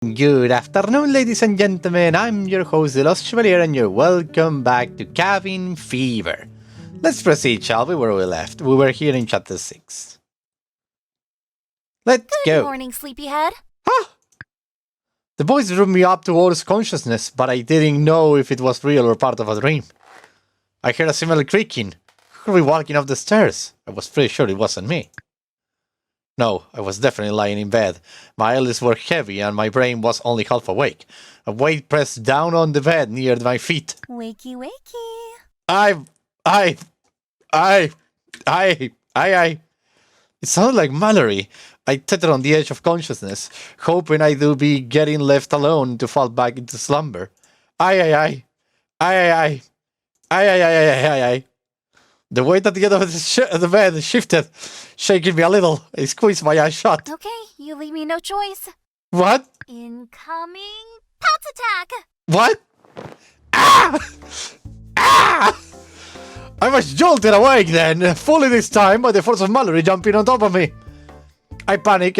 Good afternoon, ladies and gentlemen. I'm your host, The Lost Chevalier, and you're welcome back to Cabin Fever. Let's proceed, shall we, where we left? We were here in chapter 6. Let's go. Good morning, sleepyhead. Huh? The boys drew me up towards consciousness, but I didn't know if it was real or part of a dream. I heard a similar creaking. Who were we walking up the stairs? I was pretty sure it wasn't me. No, I was definitely lying in bed. My eyelids were heavy and my brain was only half awake. A weight pressed down on the bed near my feet. Wakey, wakey. It sounded like Mallory. I tittered on the edge of consciousness, hoping I do be getting left alone to fall back into slumber. Aye. The weight at the end of the bed shifted, shaking me a little. I squeezed my eyes shut. Okay, you leave me no choice. What? Incoming pounce attack! What? Ah! I was jolted awake then, fully this time by the force of Mallory jumping on top of me. A panic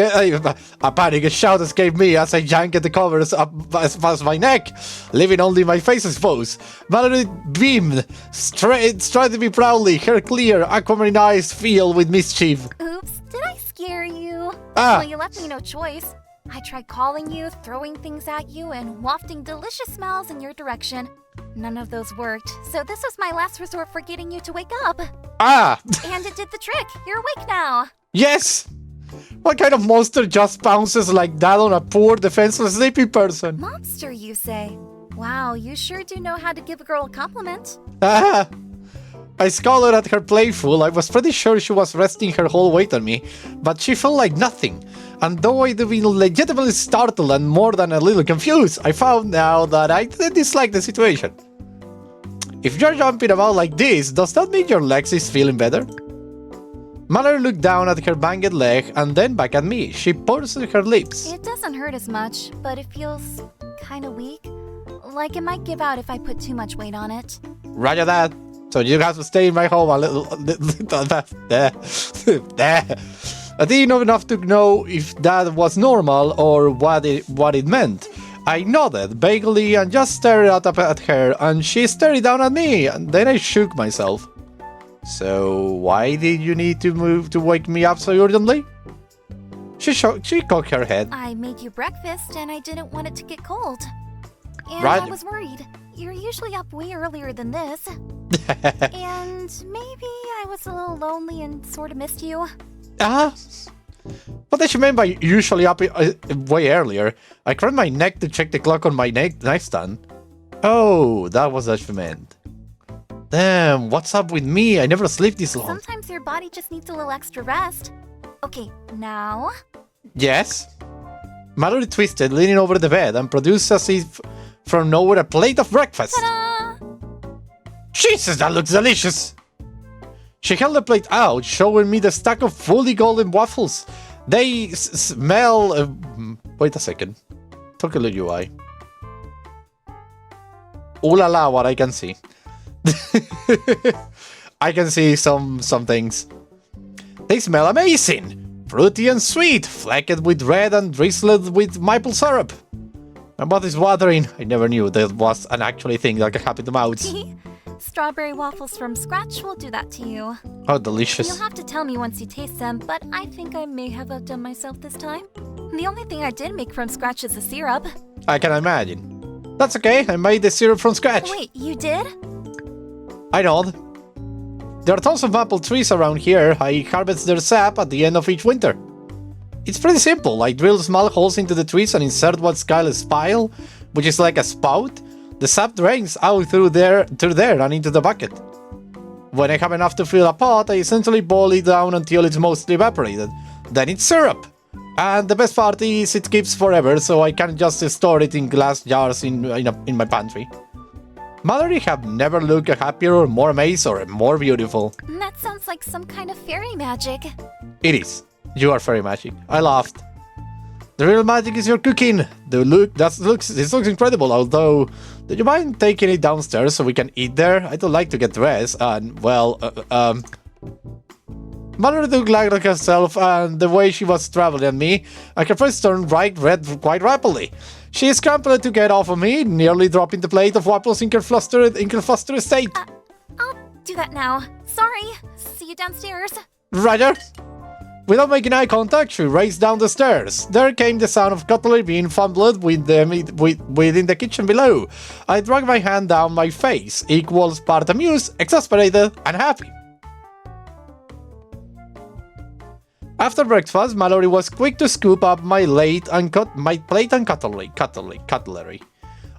shout escaped me as I yanked at the covers up as far as my neck, leaving only my face exposed. Mallory beamed, striding me proudly, her clear, aquamarine eyes filled with mischief. Oops, did I scare you? Ah. Well, you left me no choice. I tried calling you, throwing things at you, and wafting delicious smells in your direction. None of those worked, so this was my last resort for getting you to wake up. Ah! And it did the trick. You're awake now. Yes! What kind of monster just pounces like that on a poor, defenseless, sleepy person? Monster, you say? Wow, you sure do know how to give a girl a compliment. Ah! I scowled at her playful. I was pretty sure she was resting her whole weight on me, but she felt like nothing. And though I'd been legitimately startled and more than a little confused, I found now that I didn't dislike the situation. If you're jumping about like this, does that mean your legs is feeling better? Mallory looked down at her banged leg and then back at me. She pursed her lips. It doesn't hurt as much, but it feels kinda weak. Like it might give out if I put too much weight on it. Roger that. So you have to stay in my home a little. There. I didn't know enough to know if that was normal or what it meant. I nodded vaguely and just stared up at her, and she stared down at me, and then I shook myself. So why did you need to move to wake me up so urgently? She cocked her head. I made you breakfast and I didn't want it to get cold. And Right. I was worried. You're usually up way earlier than this. And maybe I was a little lonely and sort of missed you. What did she mean by usually up way earlier? I craned my neck to check the clock on my nightstand. Oh, that was what she meant. Damn, what's up with me? I never sleep this long. Sometimes your body just needs a little extra rest. Okay, now... Yes? Mallory twisted, leaning over the bed, and produced as if from nowhere a plate of breakfast. Ta-da! Jesus, that looks delicious! She held the plate out, showing me the stack of fully golden waffles. They smell... wait a second. Talk a little UI. Ooh la la, what I can see. I can see some things. They smell amazing! Fruity and sweet, flecked with red and drizzled with maple syrup. My mouth is watering. I never knew there was an actually thing that could happen to mouths. Strawberry waffles from scratch will do that to you. Oh, delicious. You'll have to tell me once you taste them, but I think I may have outdone myself this time. The only thing I did make from scratch is the syrup. I can imagine. That's okay, I made the syrup from scratch. Wait, you did? I know. There are tons of maple trees around here. I harvest their sap at the end of each winter. It's pretty simple. I drill small holes into the trees and insert what's called a spile, which is like a spout. The sap drains out through there and into the bucket. When I have enough to fill a pot, I essentially boil it down until it's mostly evaporated. Then it's syrup. And the best part is it keeps forever, so I can just store it in glass jars in my pantry. Mallory have never looked happier or more amazed or more beautiful. That sounds like some kind of fairy magic. It is. You are fairy magic. I laughed. The real magic is your cooking. This looks incredible, although... Do you mind taking it downstairs so we can eat there? I don't like to get dressed, and, well, Mallory looked like herself and the way she was traveling at me, and her face turned bright red quite rapidly. She scrambled to get off of me, nearly dropping the plate of waffles in her flustered state. I'll do that now. Sorry. See you downstairs. Roger. Without making eye contact, she raced down the stairs. There came the sound of cutlery being fumbled within the kitchen below. I dragged my hand down my face, equals part amused, exasperated, and happy. After breakfast, Mallory was quick to scoop up my plate and cutlery.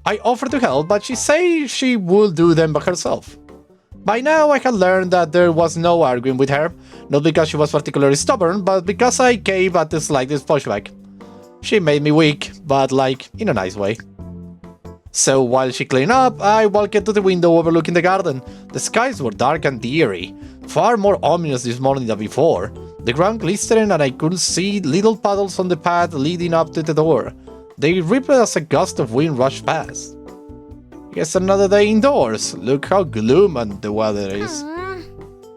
I offered to help, but she said she would do them by herself. By now, I had learned that there was no arguing with her, not because she was particularly stubborn, but because I caved at the slightest pushback. She made me weak, but in a nice way. So while she cleaned up, I walked to the window overlooking the garden. The skies were dark and eerie, far more ominous this morning than before. The ground glistening and I could see little puddles on the path leading up to the door. They rippled as a gust of wind rushed past. Guess another day indoors. Look how gloomy the weather is.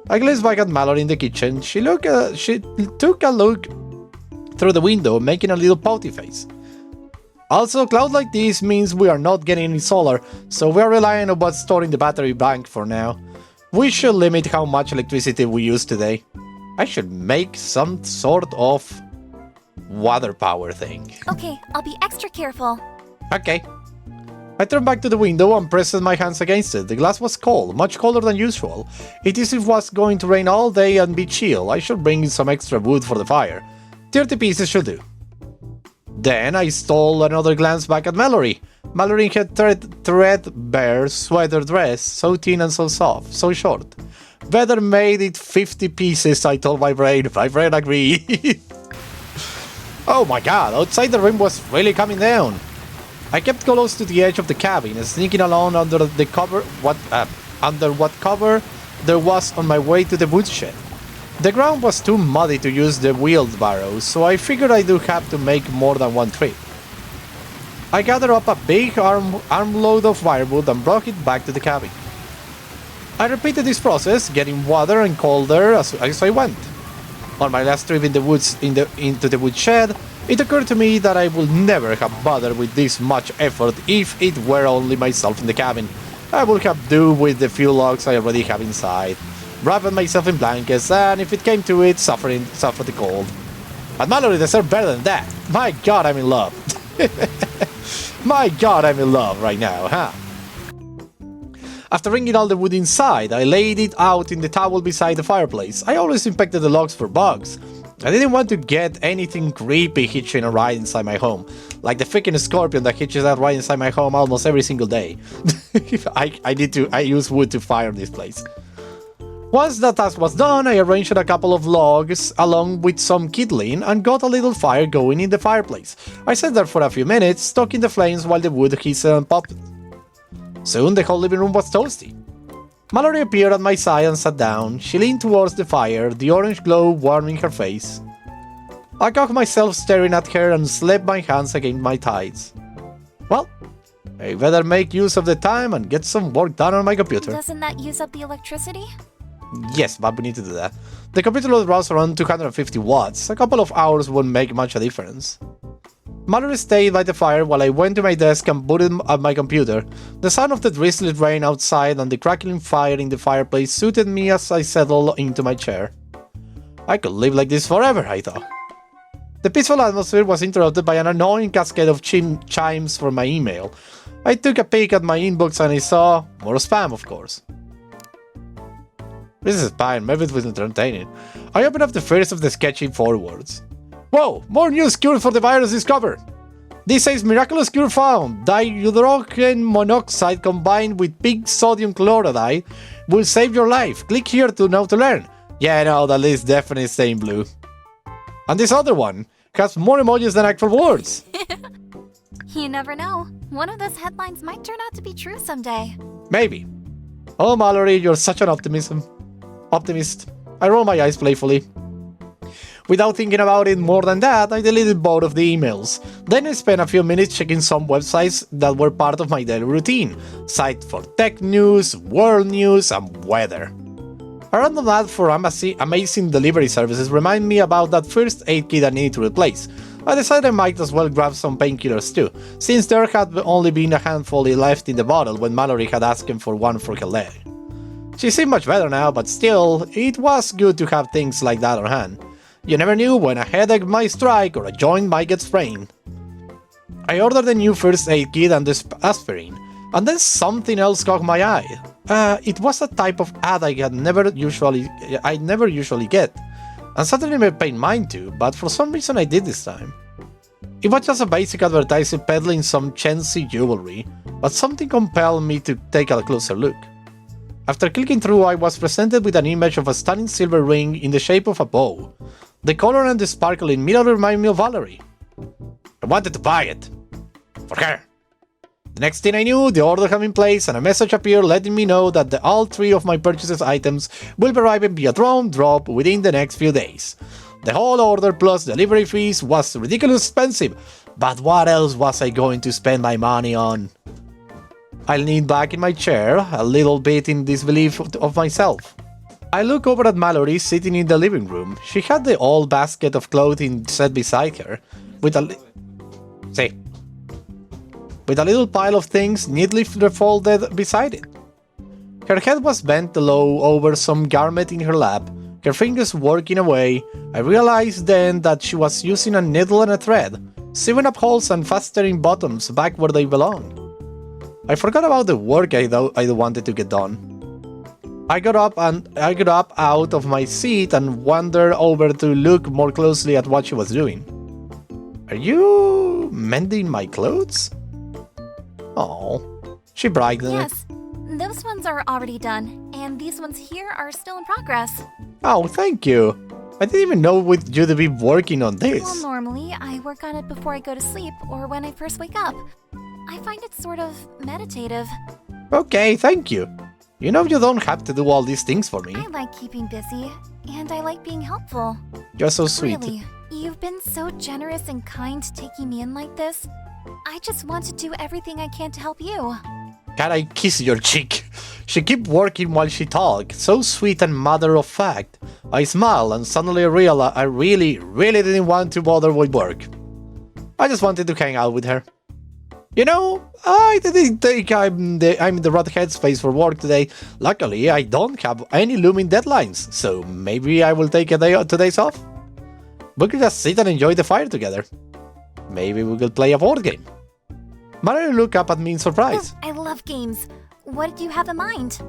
I glanced back at Mallory in the kitchen. She took a look through the window, making a little pouty face. Also, a cloud like this means we are not getting any solar, so we are relying on what's stored in the battery bank for now. We should limit how much electricity we use today. I should make some sort of water power thing. Okay, I'll be extra careful. Okay. I turned back to the window and pressed my hands against it. The glass was cold, much colder than usual. It is if it was going to rain all day and be chill. I should bring in some extra wood for the fire. 30 pieces should do. Then I stole another glance back at Mallory. Mallory in her threadbare sweater dress, so thin and so soft, so short. Better made it 50 pieces, I told my brain. My brain agreed. Oh my god, outside the rain was really coming down. I kept close to the edge of the cabin, sneaking along under what cover there was on my way to the woodshed. The ground was too muddy to use the wheelbarrow, so I figured I do have to make more than one trip. I gathered up a big armload of firewood and brought it back to the cabin. I repeated this process, getting water and colder as I went. On my last trip in the woods into the woodshed, it occurred to me that I would never have bothered with this much effort if it were only myself in the cabin. I would have do with the few logs I already have inside, wrapping myself in blankets, and if it came to it, suffer the cold. But Mallory deserved better than that. My god, I'm in love. My god, I'm in love right now, huh? After wringing all the wood inside, I laid it out in the towel beside the fireplace. I always inspected the logs for bugs. I didn't want to get anything creepy hitching a ride inside my home, like the freaking scorpion that hitches a ride inside my home almost every single day. I use wood to fire this place. Once that task was done, I arranged a couple of logs along with some kindling and got a little fire going in the fireplace. I sat there for a few minutes, stoking the flames while the wood hissed and popped. Soon the whole living room was toasty. Mallory appeared at my side and sat down. She leaned towards the fire, the orange glow warming her face. I caught myself staring at her and slapped my hands against my thighs. Well, I better make use of the time and get some work done on my computer. Doesn't that use up the electricity? Yes, but we need to do that. The computer load runs around 250 watts. A couple of hours wouldn't make much a difference. Mallory stayed by the fire while I went to my desk and booted up my computer. The sound of the drizzling rain outside and the crackling fire in the fireplace suited me as I settled into my chair. I could live like this forever, I thought. The peaceful atmosphere was interrupted by an annoying cascade of chimes from my email. I took a peek at my inbox and I saw more spam, of course. This is fine, maybe it was entertaining. I opened up the first of the sketchy forwards. Whoa! More news cure for the virus discovered! This says miraculous cure found. Dihydrogen monoxide combined with pink sodium chloride will save your life. Click here to learn. Yeah, no, that is definitely staying blue. And this other one has more emojis than actual words. You never know. One of those headlines might turn out to be true someday. Maybe. Oh, Mallory, you're such an optimist. I roll my eyes playfully. Without thinking about it more than that, I deleted both of the emails. Then I spent a few minutes checking some websites that were part of my daily routine. Sites for tech news, world news, and weather. A random ad for amazing delivery services remind me about that first aid kit I needed to replace. I decided I might as well grab some painkillers too, since there had only been a handful left in the bottle when Mallory had asked him for one for her leg. She seemed much better now, but still, it was good to have things like that on hand. You never knew when a headache might strike or a joint might get sprained. I ordered a new first aid kit and this aspirin, and then something else caught my eye. It was a type of ad I never usually get, and certainly paid mind to, but for some reason I did this time. It was just a basic advertisement peddling some chancy jewelry, but something compelled me to take a closer look. After clicking through, I was presented with an image of a stunning silver ring in the shape of a bow. The color and the sparkle immediately reminded me of Valerie. I wanted to buy it. For her. The next thing I knew, the order had been placed and a message appeared letting me know that all 3 of my purchased items will be arriving via drone drop within the next few days. The whole order plus delivery fees was ridiculously expensive, but what else was I going to spend my money on? I leaned back in my chair, a little bit in disbelief of myself. I looked over at Mallory sitting in the living room. She had the old basket of clothing set beside her, with a little pile of things neatly folded beside it. Her head was bent low over some garment in her lap, her fingers working away. I realized then that she was using a needle and a thread, sewing up holes and fastening bottoms back where they belonged. I forgot about the work I wanted to get done. I got up out of my seat and wandered over to look more closely at what she was doing. Are you mending my clothes? Oh, she brightened. Yes, those ones are already done, and these ones here are still in progress. Oh, thank you. I didn't even know with you to be working on this. Well, normally I work on it before I go to sleep or when I first wake up. I find it sort of meditative. Okay, thank you. You know you don't have to do all these things for me. I like keeping busy, and I like being helpful. You're so sweet. Really, you've been so generous and kind taking me in like this. I just want to do everything I can to help you. Can I kiss your cheek? She kept working while she talked, so sweet and matter-of-fact. I smiled and suddenly realized I really didn't want to bother with work. I just wanted to hang out with her. You know, I didn't think I'm in the right headspace for work today. Luckily, I don't have any looming deadlines, so maybe I will take 2 days off. We could just sit and enjoy the fire together. Maybe we could play a board game. Mallory looked up at me in surprise. I love games. What did you have in mind?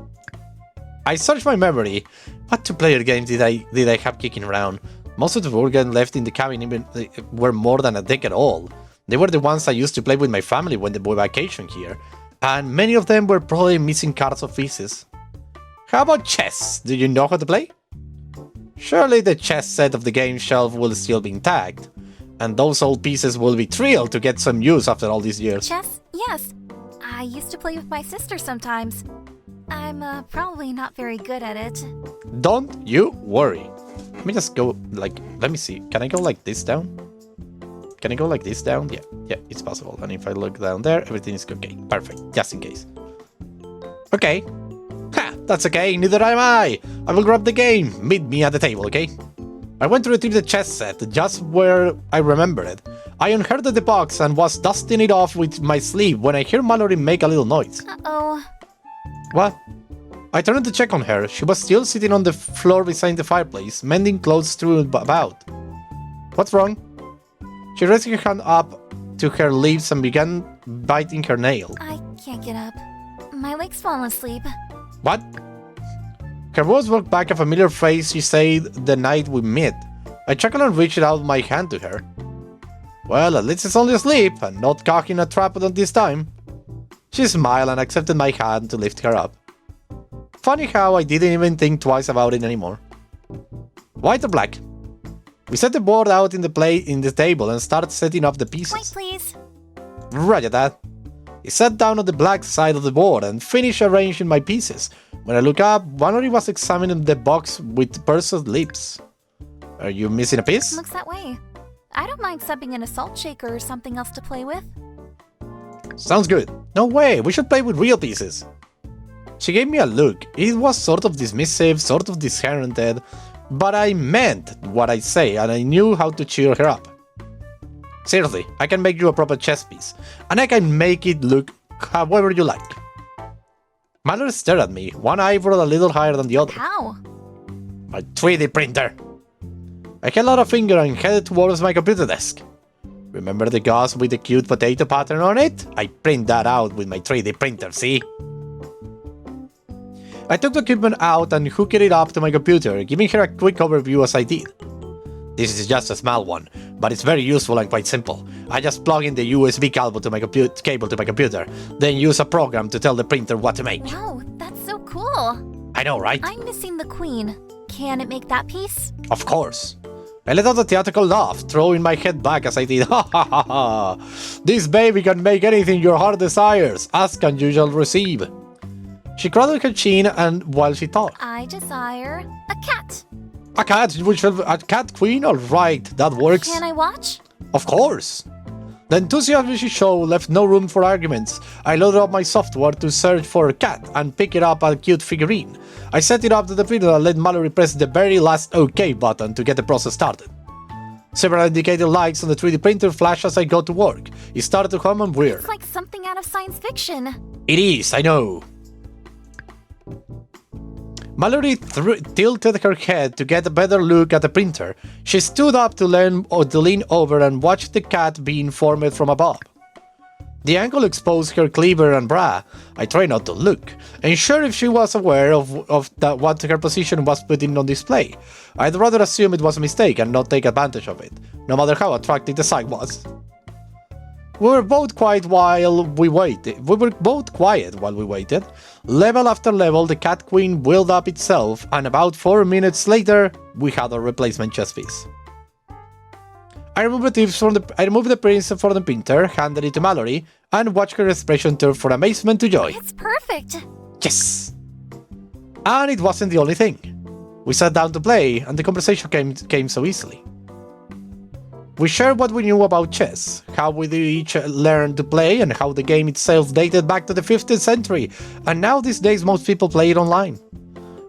I searched my memory. What 2-player games did I have kicking around? Most of the board games left in the cabin even were more than a decade old. They were the ones I used to play with my family when they were vacation here, and many of them were probably missing cards or pieces. How about chess? Do you know how to play? Surely the chess set of the game shelf will still be intact, and those old pieces will be thrilled to get some use after all these years. Chess? Yes. I used to play with my sister sometimes. I'm probably not very good at it. Don't you worry. Let me just go let me see. Can I go like this down? Can I go like this down? Yeah, it's possible. And if I look down there, everything is okay. Perfect, just in case. Okay. Ha! That's okay, neither am I! I will grab the game. Meet me at the table, okay? I went to retrieve the chess set, just where I remembered it. I unherded the box and was dusting it off with my sleeve when I heard Mallory make a little noise. Uh-oh. What? I turned to check on her. She was still sitting on the floor beside the fireplace, mending clothes strewn about. What's wrong? She raised her hand up to her lips and began biting her nail. I can't get up. My leg's fallen asleep. What? Her voice brought back a familiar phrase she said the night we met. I chuckled and reached out my hand to her. Well, at least it's only asleep and not caught in a trap at this time. She smiled and accepted my hand to lift her up. Funny how I didn't even think twice about it anymore. White or black? We set the board out in the table and started setting up the pieces. Wait, please. Roger that. I sat down on the black side of the board and finished arranging my pieces. When I looked up, Mallory was examining the box with pursed lips. Are you missing a piece? Looks that way. I don't mind subbing in a salt shaker or something else to play with. Sounds good. No way, we should play with real pieces. She gave me a look. It was sort of dismissive, sort of disheartened, but I meant what I say and I knew how to cheer her up. Seriously, I can make you a proper chess piece, and I can make it look however you like. Mallory stared at me, one eyebrow a little higher than the other. How? My 3D printer! I held out a finger and headed towards my computer desk. Remember the gauze with the cute potato pattern on it? I print that out with my 3D printer, see? I took the equipment out and hooked it up to my computer, giving her a quick overview as I did. This is just a small one, but it's very useful and quite simple. I just plug in the USB cable to my computer, then use a program to tell the printer what to make. Wow, that's so cool. I know, right? I'm missing the queen. Can it make that piece? Of course. I let out a theatrical laugh, throwing my head back as I did. Ha ha ha ha! This baby can make anything your heart desires. Ask and you shall receive. She cradled her chin and while she talked. I desire a cat. A cat? A cat queen? Alright, that works. Can I watch? Of course. The enthusiasm she showed left no room for arguments. I loaded up my software to search for a cat and pick it up a cute figurine. I set it up to the printer and let Mallory press the very last OK button to get the process started. Several indicator lights on the 3D printer flashed as I got to work. It started to hum and whir. It's like something out of science fiction. It is, I know. Mallory tilted her head to get a better look at the printer. She stood up to lean over and watch the cat being formed from above. The angle exposed her cleaver and bra. I tried not to look, unsure if she was aware of what her position was putting on display. I'd rather assume it was a mistake and not take advantage of it, no matter how attractive the sight was. We were both quiet while we waited. Level after level, the cat queen wheeled up itself, and about 4 minutes later, we had our replacement chess piece. I removed the prints from the printer, handed it to Mallory, and watched her expression turn from amazement to joy. It's perfect. Yes! And it wasn't the only thing. We sat down to play, and the conversation came so easily. We shared what we knew about chess, how we each learned to play, and how the game itself dated back to the 15th century, and now these days most people play it online.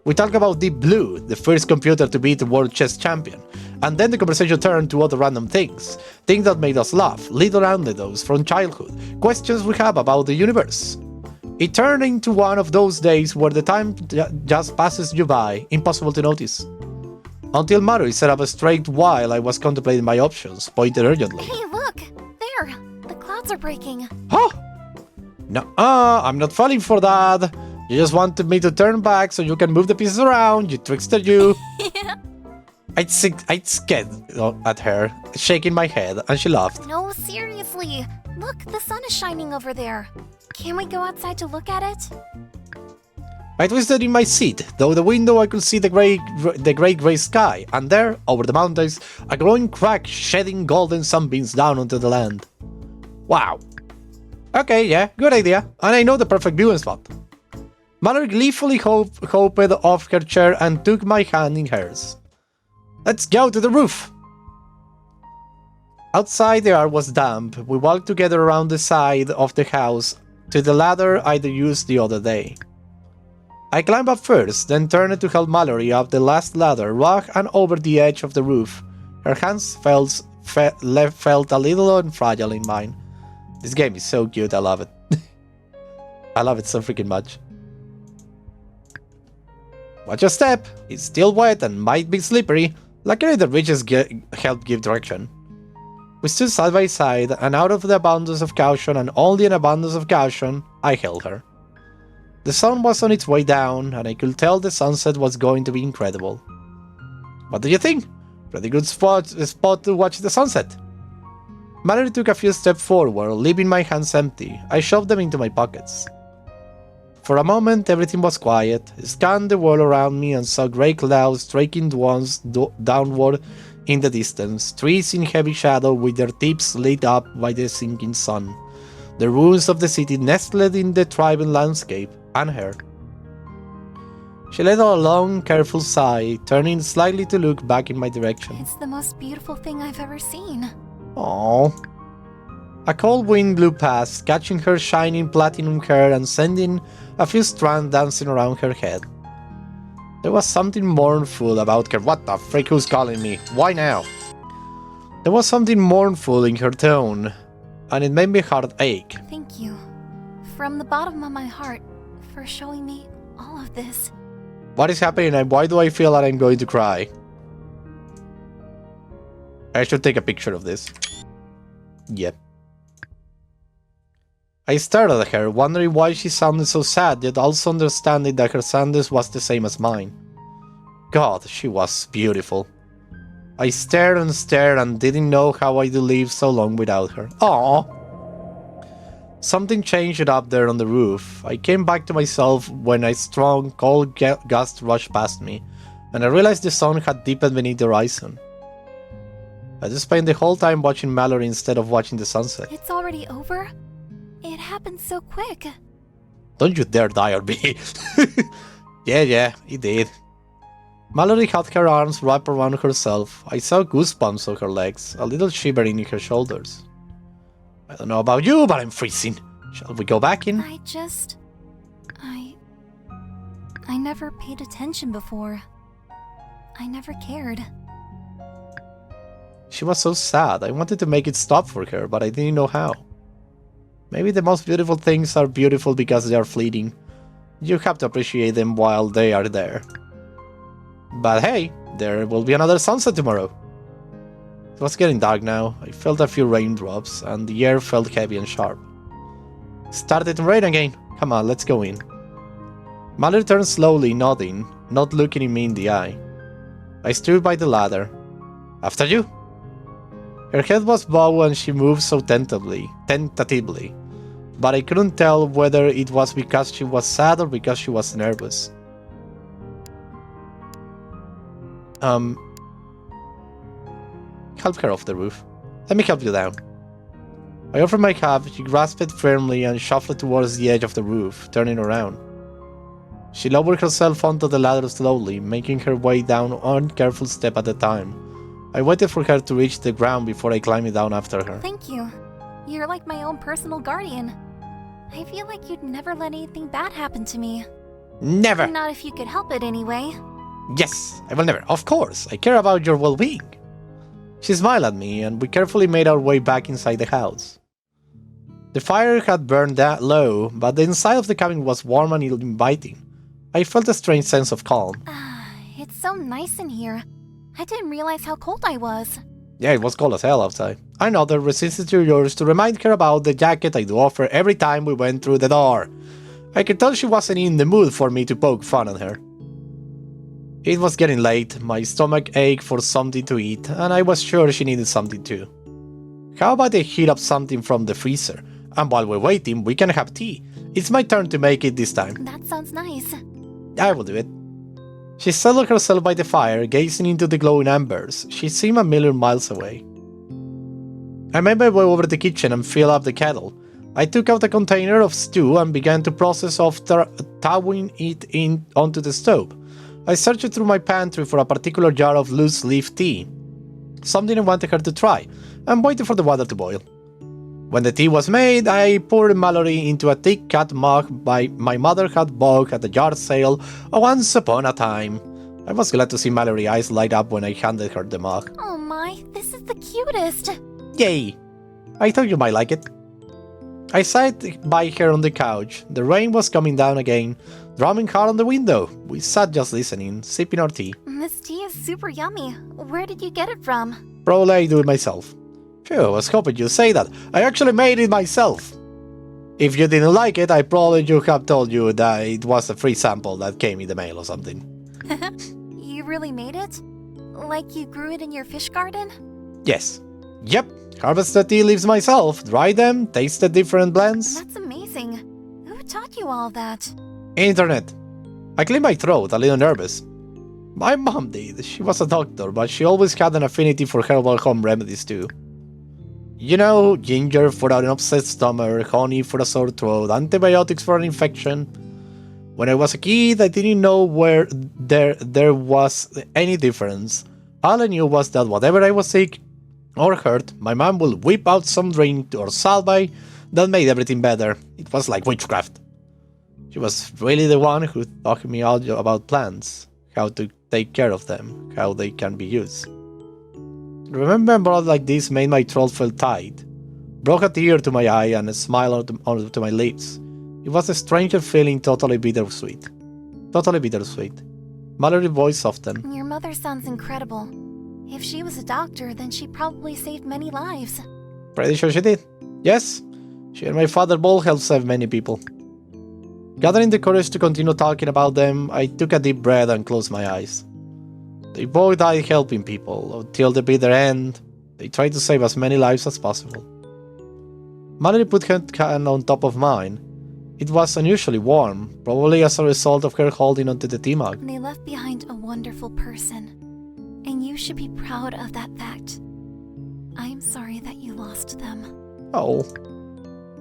We talked about Deep Blue, the first computer to beat the world chess champion, and then the conversation turned to other random things that made us laugh, little anecdotes from childhood, questions we have about the universe. It turned into one of those days where the time just passes you by, impossible to notice. Until Mallory set up straight while I was contemplating my options, pointed urgently. Hey, look! There! The clouds are breaking. Huh? No, I'm not falling for that. You just wanted me to turn back so you can move the pieces around, you trickster you. Yeah. I'd scared at her, shaking my head, and she laughed. No, seriously. Look, the sun is shining over there. Can we go outside to look at it? I twisted in my seat. Though the window I could see the great grey sky, and there, over the mountains, a glowing crack shedding golden sunbeams down onto the land. Wow. Okay, yeah, good idea. And I know the perfect viewing spot. Mallory gleefully hopped off her chair and took my hand in hers. Let's go to the roof! Outside the air was damp. We walked together around the side of the house to the ladder I'd used the other day. I climbed up first, then turned to help Mallory up the last ladder, rock and over the edge of the roof. Her hands felt a little fragile in mine. This game is so cute, I love it. I love it so freaking much. Watch your step, it's still wet and might be slippery. Luckily the ridges help give direction. We stood side by side, and out of the abundance of caution, and only an abundance of caution, I held her. The sun was on its way down, and I could tell the sunset was going to be incredible. What do you think? Pretty good spot to watch the sunset. Mallory took a few steps forward, leaving my hands empty. I shoved them into my pockets. For a moment, everything was quiet. I scanned the world around me and saw grey clouds streaking downward in the distance, trees in heavy shadow with their tips lit up by the sinking sun. The ruins of the city nestled in the thriving landscape, and her. She let out a long, careful sigh, turning slightly to look back in my direction. It's the most beautiful thing I've ever seen. Aww. A cold wind blew past, catching her shining platinum hair and sending a few strands dancing around her head. There was something mournful about her. What the frick, who's calling me? Why now? There was something mournful in her tone, and it made my heart ache. Thank you, from the bottom of my heart, for showing me all of this. What is happening and why do I feel that I'm going to cry? I should take a picture of this. Yep. I stared at her, wondering why she sounded so sad, yet also understanding that her sadness was the same as mine. God, she was beautiful. I stared and didn't know how I'd live so long without her. Aww. Something changed up there on the roof. I came back to myself when a strong, cold gust rushed past me, and I realized the sun had deepened beneath the horizon. I just spent the whole time watching Mallory instead of watching the sunset. It's already over? It happened so quick. Don't you dare die on me. Yeah, it did. Mallory had her arms wrapped around herself. I saw goosebumps on her legs, a little shivering in her shoulders. I don't know about you, but I'm freezing. Shall we go back in? I never paid attention before. I never cared. She was so sad. I wanted to make it stop for her, but I didn't know how. Maybe the most beautiful things are beautiful because they are fleeting. You have to appreciate them while they are there. But hey, there will be another sunset tomorrow. It was getting dark now. I felt a few raindrops, and the air felt heavy and sharp. It started to rain again. Come on, let's go in. Mallory turned slowly, nodding, not looking me in the eye. I stood by the ladder. After you. Her head was bowed and she moved so tentatively, but I couldn't tell whether it was because she was sad or because she was nervous. Help her off the roof. Let me help you down. I offered my cap, she grasped it firmly and shuffled towards the edge of the roof, turning around. She lowered herself onto the ladder slowly, making her way down one careful step at a time. I waited for her to reach the ground before I climbed down after her. Thank you. You're like my own personal guardian. I feel like you'd never let anything bad happen to me. Never! Not if you could help it anyway. Yes, I will never. Of course, I care about your well-being. She smiled at me, and we carefully made our way back inside the house. The fire had burned that low, but the inside of the cabin was warm and inviting. I felt a strange sense of calm. It's so nice in here. I didn't realize how cold I was. Yeah, it was cold as hell outside. I nodded, resisted to yours to remind her about the jacket I do offer every time we went through the door. I could tell she wasn't in the mood for me to poke fun at her. It was getting late, my stomach ached for something to eat, and I was sure she needed something too. How about I heat up something from the freezer, and while we're waiting, we can have tea. It's my turn to make it this time. That sounds nice. I will do it. She settled herself by the fire, gazing into the glowing embers. She seemed a million miles away. I made my way over to the kitchen and filled up the kettle. I took out a container of stew and began the process of throwing it onto the stove. I searched through my pantry for a particular jar of loose-leaf tea, something I wanted her to try, and waited for the water to boil. When the tea was made, I poured Mallory into a thick cat mug my mother had bought at a yard sale once upon a time. I was glad to see Mallory's eyes light up when I handed her the mug. Oh my, this is the cutest! Yay! I thought you might like it. I sat by her on the couch. The rain was coming down again, drumming hard on the window. We sat just listening, sipping our tea. This tea is super yummy. Where did you get it from? Probably I do it myself. Phew, I was hoping you'd say that. I actually made it myself. If you didn't like it, I probably would have told you that it was a free sample that came in the mail or something. You really made it? Like you grew it in your fish garden? Yes. Yep. Harvested tea leaves myself, dried them, tasted different blends. That's amazing. Who taught you all that? Internet. I cleared my throat, a little nervous. My mom did. She was a doctor, but she always had an affinity for herbal home remedies too. You know, ginger for an upset stomach, honey for a sore throat, antibiotics for an infection. When I was a kid, I didn't know where there was any difference. All I knew was that whatever I was sick, or hurt, my mom would whip out some drink or salve that made everything better. It was like witchcraft. She was really the one who taught me all about plants, how to take care of them, how they can be used. Remembering blood like this made my throat feel tight, brought a tear to my eye and a smile onto my lips. It was a stranger feeling, totally bittersweet. Totally bittersweet. Mallory's voice softened. Your mother sounds incredible. If she was a doctor, then she probably saved many lives. Pretty sure she did. Yes, she and my father both helped save many people. Gathering the courage to continue talking about them, I took a deep breath and closed my eyes. They both died helping people. Until the bitter end, they tried to save as many lives as possible. Mallory put her hand on top of mine. It was unusually warm, probably as a result of her holding onto the tea mug. They left behind a wonderful person, and you should be proud of that fact. I am sorry that you lost them. Oh.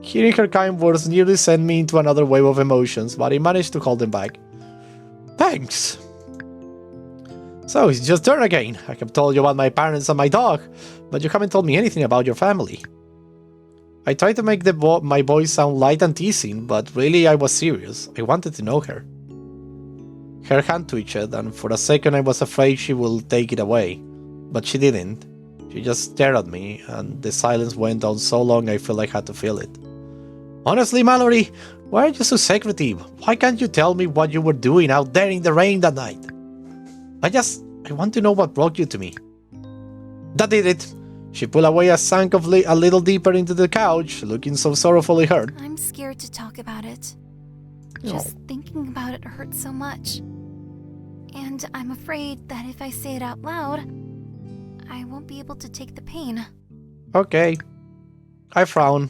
Hearing her kind words nearly sent me into another wave of emotions, but I managed to hold them back. Thanks. So, it's your turn again. I have told you about my parents and my dog, but you haven't told me anything about your family. I tried to make my voice sound light and teasing, but really I was serious. I wanted to know her. Her hand twitched, and for a second I was afraid she would take it away. But she didn't. She just stared at me, and the silence went on so long I felt I had to feel it. Honestly, Mallory, why are you so secretive? Why can't you tell me what you were doing out there in the rain that night? I want to know what brought you to me. That did it. She pulled away and sank a little deeper into the couch, looking so sorrowfully hurt. I'm scared to talk about it. No. Just thinking about it hurts so much. And I'm afraid that if I say it out loud, I won't be able to take the pain. Okay. I frown.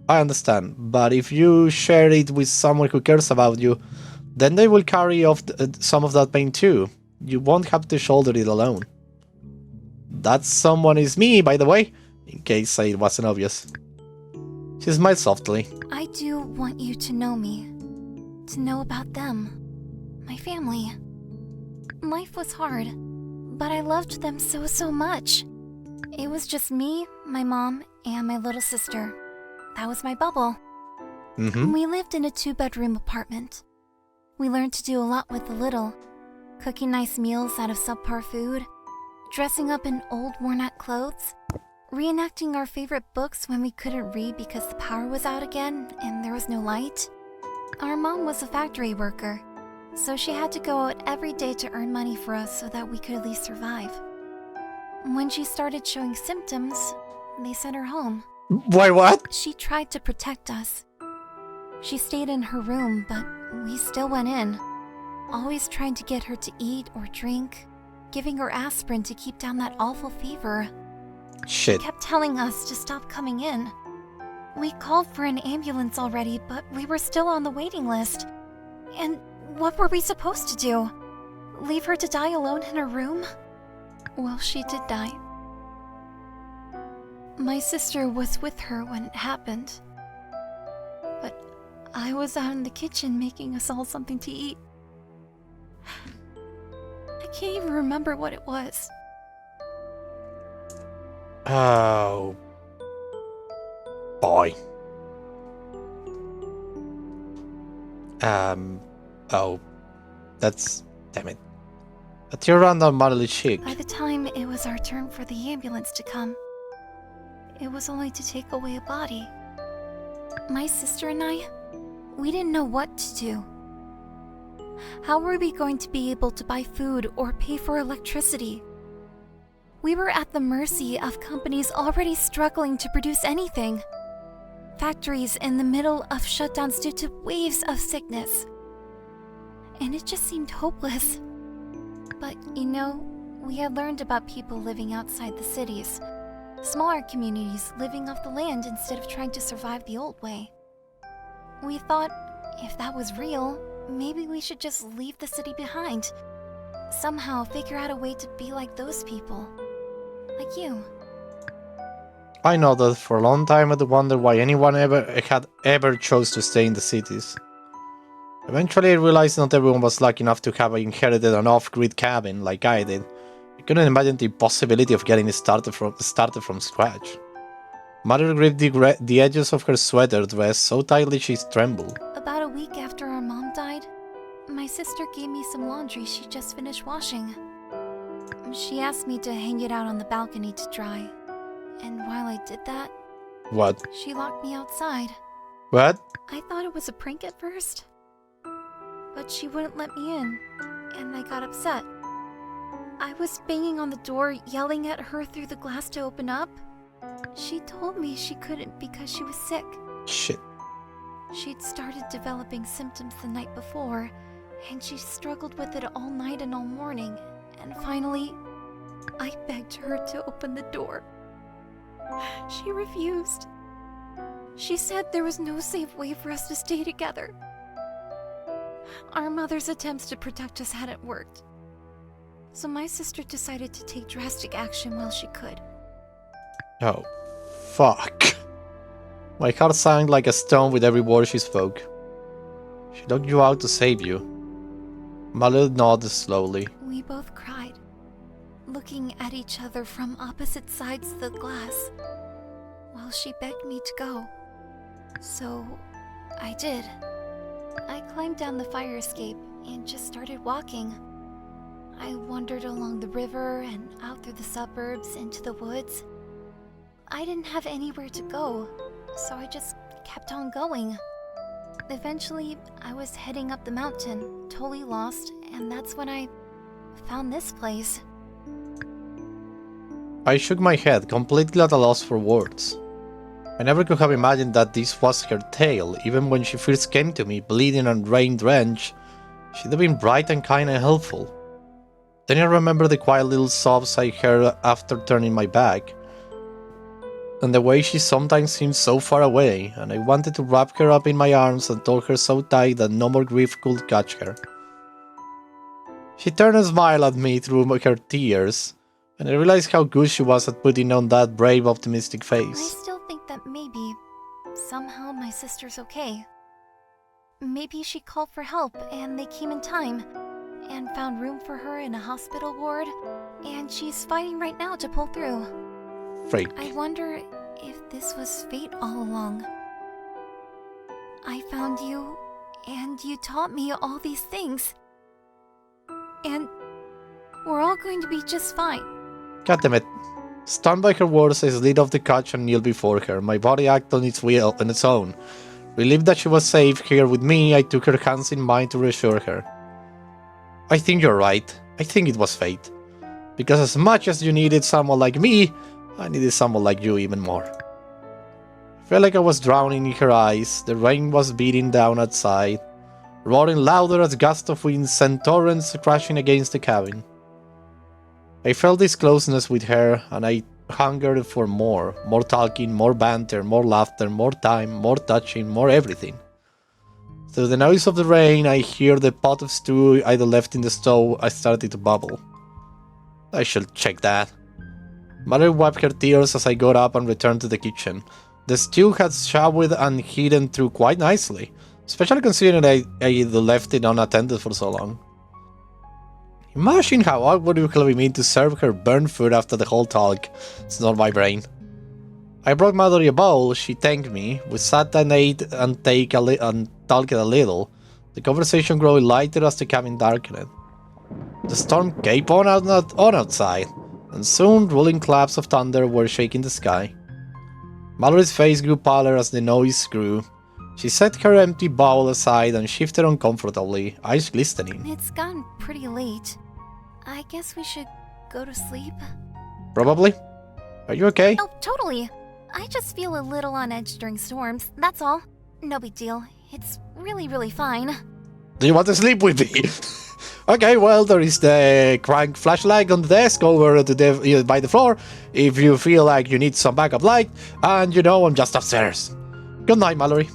I understand, but if you share it with someone who cares about you, then they will carry off some of that pain too. You won't have to shoulder it alone. That someone is me, by the way, in case it wasn't obvious. She smiled softly. I do want you to know me. To know about them. My family. Life was hard, but I loved them so much. It was just me, my mom, and my little sister. That was my bubble. We lived in a 2-bedroom apartment. We learned to do a lot with the little. Cooking nice meals out of subpar food. Dressing up in old worn-out clothes. Reenacting our favorite books when we couldn't read because the power was out again and there was no light. Our mom was a factory worker, so she had to go out every day to earn money for us so that we could at least survive. When she started showing symptoms, they sent her home. Wait, what? She tried to protect us. She stayed in her room, but we still went in. Always trying to get her to eat or drink. Giving her aspirin to keep down that awful fever. Shit. She kept telling us to stop coming in. We called for an ambulance already, but we were still on the waiting list. And what were we supposed to do? Leave her to die alone in her room? Well, she did die. My sister was with her when it happened. But I was out in the kitchen making us all something to eat. I can't even remember what it was. Oh. Boy. Oh. That's... damn it. A tear ran down Marley's cheek. By the time it was our turn for the ambulance to come, it was only to take away a body. My sister and I, we didn't know what to do. How were we going to be able to buy food or pay for electricity? We were at the mercy of companies already struggling to produce anything. Factories in the middle of shutdowns due to waves of sickness. And it just seemed hopeless. But, you know, we had learned about people living outside the cities. Smaller communities living off the land instead of trying to survive the old way. We thought, if that was real, maybe we should just leave the city behind. Somehow figure out a way to be like those people. Like you. I know that for a long time I'd wondered why anyone ever chose to stay in the cities. Eventually I realized not everyone was lucky enough to have inherited an off-grid cabin like I did, I couldn't imagine the possibility of getting started from scratch. Mother gripped the edges of her sweater dress so tightly she trembled. About a week after our mom died, my sister gave me some laundry she just finished washing. She asked me to hang it out on the balcony to dry. And while I did that... What? She locked me outside. What? I thought it was a prank at first. But she wouldn't let me in, and I got upset. I was banging on the door, yelling at her through the glass to open up. She told me she couldn't because she was sick. Shit. She'd started developing symptoms the night before, and she struggled with it all night and all morning. And finally, I begged her to open the door. She refused. She said there was no safe way for us to stay together. Our mother's attempts to protect us hadn't worked. So my sister decided to take drastic action while she could. Oh, fuck. My heart sank like a stone with every word she spoke. She locked you out to save you. Mallory nodded slowly. We both cried, looking at each other from opposite sides of the glass, while she begged me to go. So, I did. I climbed down the fire escape and just started walking. I wandered along the river and out through the suburbs into the woods. I didn't have anywhere to go, so I just kept on going. Eventually, I was heading up the mountain, totally lost, and that's when I found this place. I shook my head, completely at a loss for words. I never could have imagined that this was her tale. Even when she first came to me, bleeding and rain-drenched, she'd have been bright and kind and helpful. Then I remember the quiet little sobs I heard after turning my back, and the way she sometimes seemed so far away, and I wanted to wrap her up in my arms and hold her so tight that no more grief could catch her. She turned and smiled at me through her tears, and I realized how good she was at putting on that brave, optimistic I face. still think that maybe, somehow my sister's okay. Maybe she called for help and they came in time, and found room for her in a hospital ward, and she's fighting right now to pull through. Freak. I wonder if this was fate all along. I found you, and you taught me all these things. And we're all going to be just fine. God damn it. Stunned by her words, I slid off the couch and kneeled before her. My body acted on its will on its own. Relieved that she was safe here with me, I took her hands in mine to reassure her. I think you're right. I think it was fate. Because as much as you needed someone like me, I needed someone like you even more. I felt like I was drowning in her eyes. The rain was beating down outside, roaring louder as gusts of wind sent torrents crashing against the cabin. I felt this closeness with her, and I hungered for more. More talking, more banter, more laughter, more time, more touching, more everything. Through the noise of the rain, I hear the pot of stew I'd left in the stove. I started to bubble. I should check that. Mother wiped her tears as I got up and returned to the kitchen. The stew had showered and heated through quite nicely, especially considering I left it unattended for so long. Imagine how awkward it would have been to serve her burnt food after the whole talk. It's not my brain. I brought Mother a bowl. She thanked me. We sat and ate and talked a little, the conversation growing lighter as the cabin darkened. The storm kept on outside, and soon rolling claps of thunder were shaking the sky. Mallory's face grew paler as the noise grew. She set her empty bowl aside and shifted uncomfortably, eyes glistening. It's gotten pretty late. I guess we should go to sleep. Probably. Are you okay? Oh, totally. I just feel a little on edge during storms, that's all. No big deal. It's really fine. Do you want to sleep with me? Okay, well, there is the crank flashlight on the desk over to by the floor, if you feel like you need some backup light, and you know I'm just upstairs. Good night, Mallory.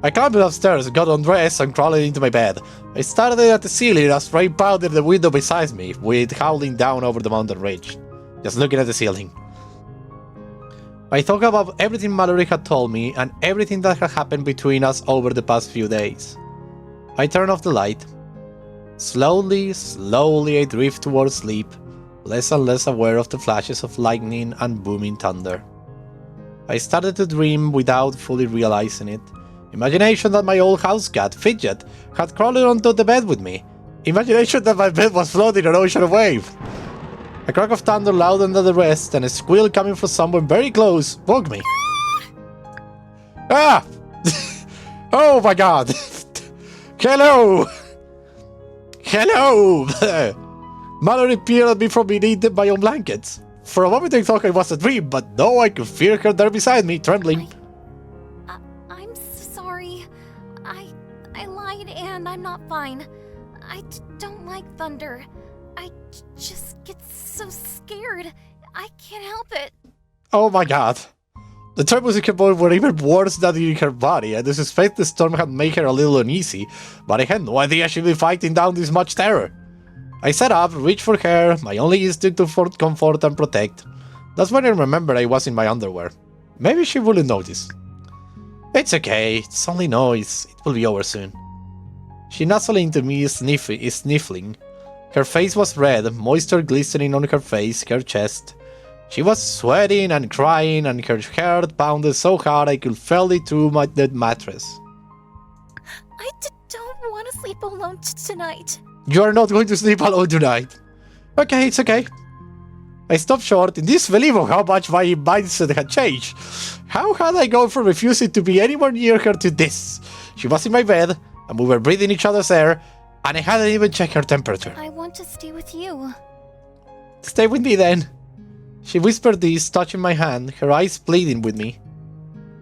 I climbed upstairs, got undressed, and crawled into my bed. I started at the ceiling as rain powdered the window beside me, with howling down over the mountain ridge, just looking at the ceiling. I thought about everything Mallory had told me, and everything that had happened between us over the past few days. I turned off the light. Slowly I drift towards sleep, less and less aware of the flashes of lightning and booming thunder. I started to dream without fully realizing it. Imagination that my old house cat, Fidget, had crawled onto the bed with me. Imagination that my bed was floating on an ocean wave. A crack of thunder louder than the rest, and a squeal coming from somewhere very close woke me. Ah! Oh my god! Hello! Hello! Mallory peered at me from beneath my own blankets. For a moment I thought it was a dream, but no, I could feel her there beside me, trembling. I'm sorry. I lied and I'm not fine. I don't like thunder. I just get so scared. I can't help it. Oh my god. The tremors in her voice were even worse than in her body, and I suspect the storm had made her a little uneasy, but I had no idea she'd be fighting down this much terror. I sat up, reached for her, my only instinct to comfort and protect. That's when I remembered I was in my underwear. Maybe she wouldn't notice. It's okay, it's only noise, it will be over soon. She nuzzled into me, sniffling. Her face was red, moisture glistening on her face, her chest. She was sweating and crying, and her heart pounded so hard I could feel it through the mattress. I don't want to sleep alone tonight. You are not going to sleep alone tonight. Okay, it's okay. I stopped short in disbelief of how much my mindset had changed. How had I gone from refusing to be anywhere near her to this? She was in my bed, and we were breathing each other's air, and I hadn't even checked her temperature. I want to stay with you. Stay with me then. She whispered this, touching my hand, her eyes pleading with me.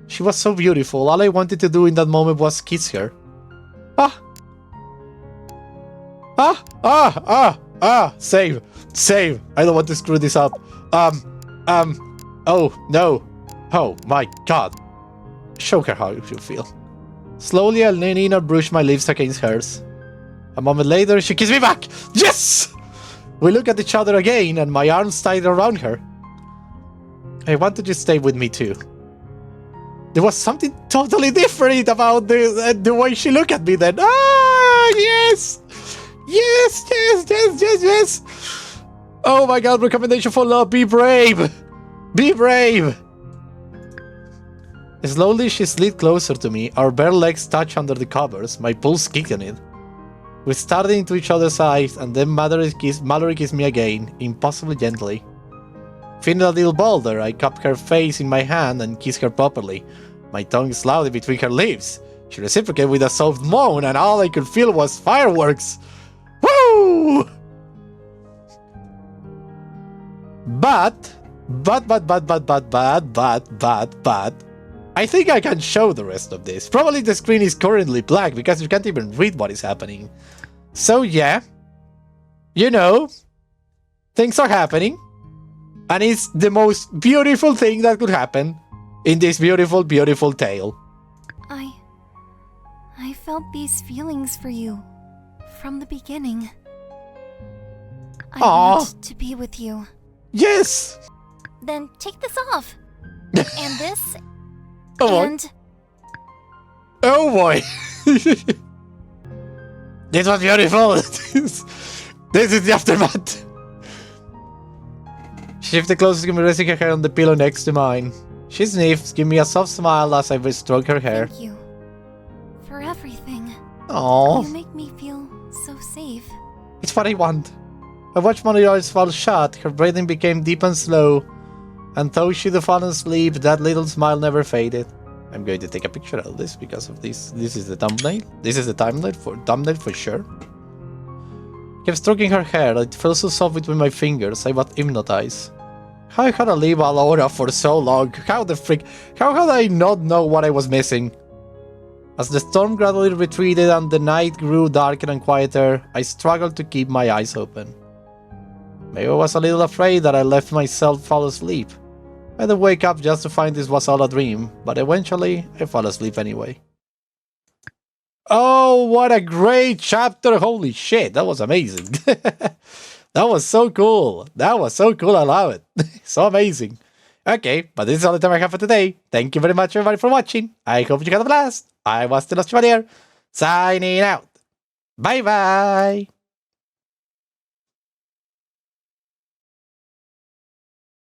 She was so beautiful, all I wanted to do in that moment was kiss her. Ah! Ah! Ah! Ah! Ah! Save! Save! I don't want to screw this up. Oh, no. Oh, my god. Show her how you feel. Slowly, I leaned in and brushed my lips against hers. A moment later, she kissed me back! Yes! We looked at each other again, and my arms tied around her. I wanted you to stay with me too. There was something totally different about the way she looked at me then. Ah, yes! Yes, yes, yes, yes, yes! Oh my god, recommendation for love, be brave! Be brave! Slowly she slid closer to me, our bare legs touched under the covers, my pulse kicked on it. We stared into each other's eyes, and then Mallory kissed me again, impossibly gently. Feeling a little bolder, I cupped her face in my hand and kissed her properly, my tongue slowly between her lips. She reciprocated with a soft moan, and all I could feel was fireworks. Woo! But, I think I can show the rest of this. Probably the screen is currently black because you can't even read what is happening. So yeah, you know, things are happening. And it's the most beautiful thing that could happen in this beautiful, beautiful tale. I felt these feelings for you from the beginning. I want to be with you. Yes! Then take this off. And this. Oh and... boy. Oh boy. This was beautiful. This is the aftermath. She shifted closer to me, resting her hair on the pillow next to mine. She sniffed, giving me a soft smile as I stroked her hair. Thank you for everything. Aww. You make me feel so safe. It's what I want. I watched my eyes fall shut, her breathing became deep and slow, and though she'd fallen asleep, that little smile never faded. I'm going to take a picture of this because of this. This is the thumbnail. This is the thumbnail for sure. I kept stroking her hair. It felt so soft between my fingers. I was hypnotized. How had I lived alone for so long? How had I not know what I was missing? As the storm gradually retreated and the night grew darker and quieter, I struggled to keep my eyes open. Maybe I was a little afraid that I left myself fall asleep. I had to wake up just to find this was all a dream, but eventually I fell asleep anyway. Oh, what a great chapter! Holy shit, that was amazing. That was so cool. That was so cool, I love it. So amazing. Okay, but this is all the time I have for today. Thank you very much everybody for watching. I hope you had a blast. I was the Lost Chevalier, signing out. Bye bye.